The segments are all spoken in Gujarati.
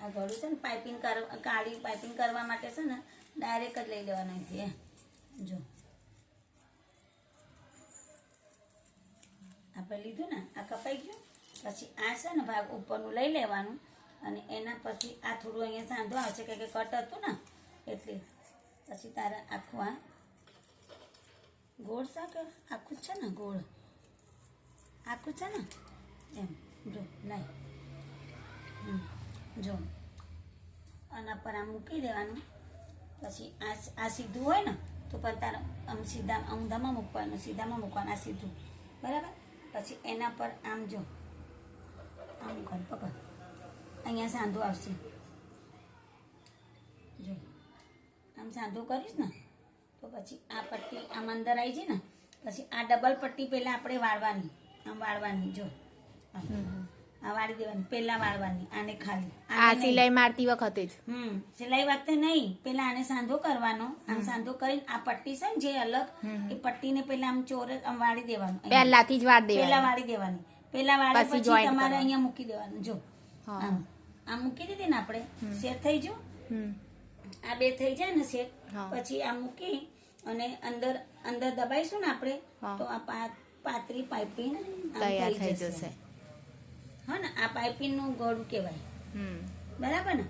આ ગળું છે ને પાઇપિંગ કાળી પાઇપિંગ કરવા માટે છે ને ડાયરેક્ટ જ લઈ લેવાનું અહીંથી જો આપણે લીધું ને આ કપાઈ ગયું પછી આ છે ને ભાગ ઉપરનું લઈ લેવાનું અને એના પછી આ થોડું અહીંયા સાંધો આવશે કે કટ હતું ને એટલે પછી તારે આખું આ ગોળ શાક આખું છે ને ગોળ આખું છે ને એમ જો લાય જો આના પર આમ મૂકી દેવાનું પછી આ સીધું હોય ને તો પણ તારે આમ સીધા ઊંધામાં મૂકવાનું સીધામાં મૂકવાનું આ સીધું બરાબર પછી એના પર આમ જો આમ મૂકવાનું પકડ અહીંયા સાંધો આવશે જો આમ સાંધો કરીશ ને તો પછી આ પટ્ટી આમ અંદર આવી જાય ને પછી આ ડબલ પટ્ટી પહેલાં આપણે વાળવાની આમ વાળવાની જો આ વાળી દેવાની પહેલાં વાળવાની આને ખાલી આ સિલાઈ મારતી વખતે જ સિલાઈ વખતે નહીં પહેલાં આને સાંધો કરવાનો આમ સાંધો કરીને આ પટ્ટી છે ને જે અલગ એ પટ્ટીને પહેલાં આમ ચોરસ આમ વાળી દેવાનું પહેલાથી જ વાળી દેવાની પહેલાં વાળી દેવાની પહેલાં વાળી પછી તમારે અહીંયા મૂકી દેવાનું જો આમ આમ મૂકી દીધી ને આપણે સેટ થઈ ગયું આ બે થઈ જાય ને સેટ પછી આ મૂકી અને અંદર અંદર દબાઈશું ને આપણે તો આ પાતળી પાઇપિંગ તૈયાર થઈ જશે હા ને આ પાઇપિંગ નું ગળું કહેવાય બરાબર ને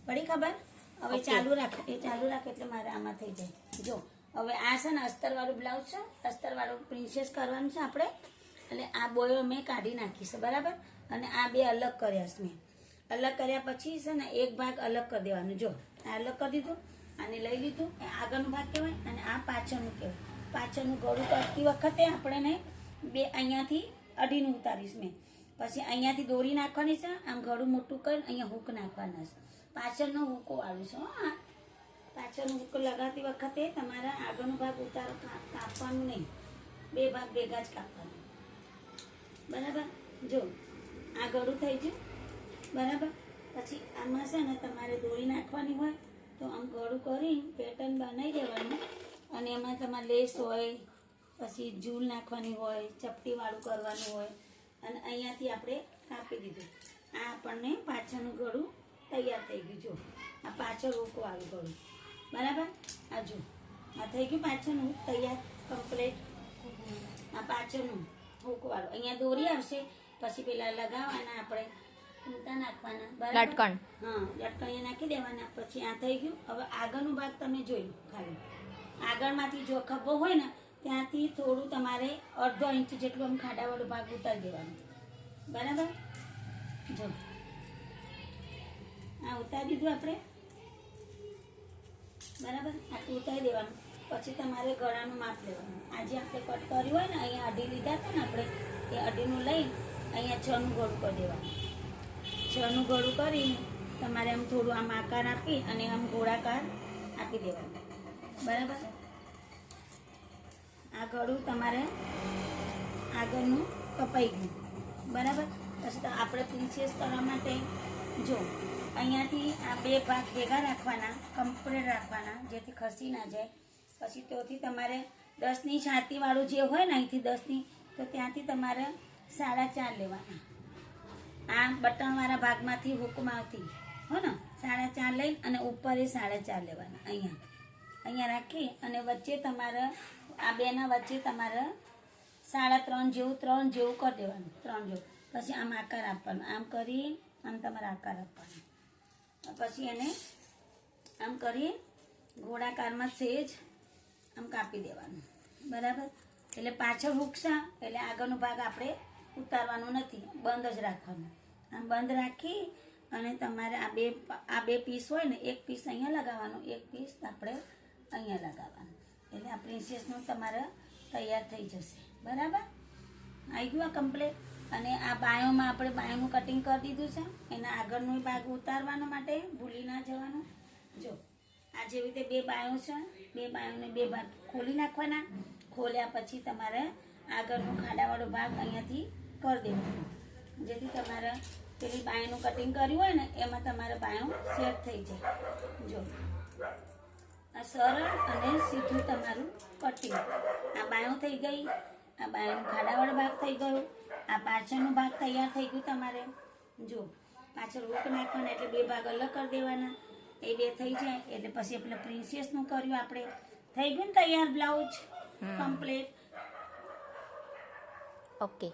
પડી ખબર હવે ચાલુ રાખ એટલે મારે આમાં થઈ જાય જો હવે આ છે ને અસ્તર વાળું બ્લાઉઝ છે અસ્તર વાળું પ્રિન્સેસ કરવાનું છે આપણે એટલે આ બોયો મેં કાઢી નાખીશ બરાબર અને આ બે અલગ કર્યા છે મેં અલગ કર્યા પછી છે ને એક ભાગ અલગ કરી દેવાનો જો આ અલગ કરી દીધું આને લઈ લીધું એ આગળનો ભાગ કહેવાય અને આ પાછળનું કહેવાય પાછળનું ગળું કરતી વખતે આપણે બે અહીંયાથી અઢીનું ઉતારીશ મેં પછી અહીંયાથી દોરી નાખવાની છે આમ ગળું મોટું કરીને અહીંયા હૂક નાખવાના છે પાછળનો હૂકો વાળું છે હા પાછળનો હૂકો લગાવતી વખતે તમારા આગળનો ભાગ ઉતારો કાપવાનું નહીં બે ભાગ ભેગા જ કાપવાના બરાબર જો આ ગળું થઈ ગયું બરાબર પછી આમાં છે ને તમારે દોરી નાખવાની હોય તો આમ ગળું કરી પેટર્ન બનાવી દેવાનું અને એમાં તમારે લેસ હોય પછી ઝૂલ નાખવાની હોય ચપટીવાળું કરવાનું હોય અને અહીંયાથી આપણે કાપી દીધું આ આપણને પાછળનું ગળું તૈયાર થઈ ગયું જો આ પાછળ રોકવાળું ગળું બરાબર આ જો આ થઈ ગયું પાછળનું તૈયાર કમ્પ્લીટ આ પાછળનું રોકવાળું અહીંયા દોરી આવશે પછી પેલા લગાવવાના આપણે ઊંટા નાખવાના લટકણ હા લટકણ અહીંયા નાખી દેવાના પછી આ થઈ ગયું હવે આગળનો ભાગ તમે જોયું ખાલી આગળમાંથી જો ખભો હોય ને ત્યાંથી થોડું તમારે અડધો ઇંચ જેટલું આમ ખાડાવાળો ભાગ ઉતારી દેવાનો બરાબર જો આ ઉતારી દીધું આપણે બરાબર આટલું ઉતારી દેવાનું પછી તમારે ગળાનું માપ લેવાનું આજે આપણે કટ કર્યું હોય ને અહીંયા અઢી લીધા હતા ને આપણે એ અઢીનું લઈ અહીંયા 6નું ગળું કરી દેવાનું 6નું ગળું કરીને તમારે આમ થોડું આમ આકાર આપી અને આમ ગોળાકાર આપી દેવાનું બરાબર આ ગળું તમારે આગળનું કપાઈ ગયું બરાબર પછી તો આપણે પ્રિન્સેસ કરવા માટે જો અહીંયાથી આ બે ભાગ ભેગા રાખવાના કમ્પ્લીટ રાખવાના જેથી ખસી ના જાય પછી તોથી તમારે 10ની છાતીવાળું જે હોય ને અહીંથી 10ની તો ત્યાંથી તમારે 4.5 લેવાના આ બટનવાળા ભાગમાંથી હુકમાંથી હો ને 4.5 લઈ અને ઉપર એ 4.5 લેવાના અહીંયા રાખી અને વચ્ચે તમારે આ બેના વચ્ચે તમારે 3.5 જેવું 3 જેવું કરી દેવાનું 3 જેવું પછી આમ આકાર આપવાનો આમ કરી આમ તમારે આકાર આપવાનો પછી એને આમ કરી ગોળાકારમાં સેજ આમ કાપી દેવાનું બરાબર એટલે પાછળ હુકશા એટલે આગળનો ભાગ આપણે ઉતારવાનો નથી બંધ જ રાખવાનું આમ બંધ રાખી અને તમારે આ બે પીસ હોય ને એક પીસ અહીંયા લગાવવાનું એક પીસ આપણે અહીંયા લગાવવાનું એટલે આ પ્રિન્સેસનું તમારે તૈયાર થઈ જશે બરાબર આવી ગયું આ કમ્પ્લીટ અને આ બાયોમાં આપણે બાયોનું કટિંગ કરી દીધું છે એના આગળનો ભાગ ઉતારવાનો માટે ભૂલી ના જવાનું જો આ જેવી રીતે બે બાયો છે બે બાયોને બે ભાગ ખોલી નાખવાના ખોલ્યા પછી તમારે આગળનો ખાડાવાળો ભાગ અહીંયાથી કરી દેવાનો જેથી તમારે પેલી બાયોનું કટિંગ કર્યું હોય ને એમાં તમારે બાયો સેટ થઈ જાય જો આ સરળ અને સીધું તમારું કટિંગ આ બાયો થઈ ગઈ આ બાયોનો ખાડાવાળો ભાગ થઈ ગયો આ પાછળનો ભાગ તૈયાર થઈ ગયું તમારે જો પાછળ હૂક નાખવાના એટલે 2 ભાગ અલગ કરી દેવાના. એ 2 થઈ જાય એટલે પછી આપણે પ્રિન્સેસનું કર્યું આપણે. થઈ ગયું ને તૈયાર બ્લાઉઝ કમ્પ્લીટ. ઓકે.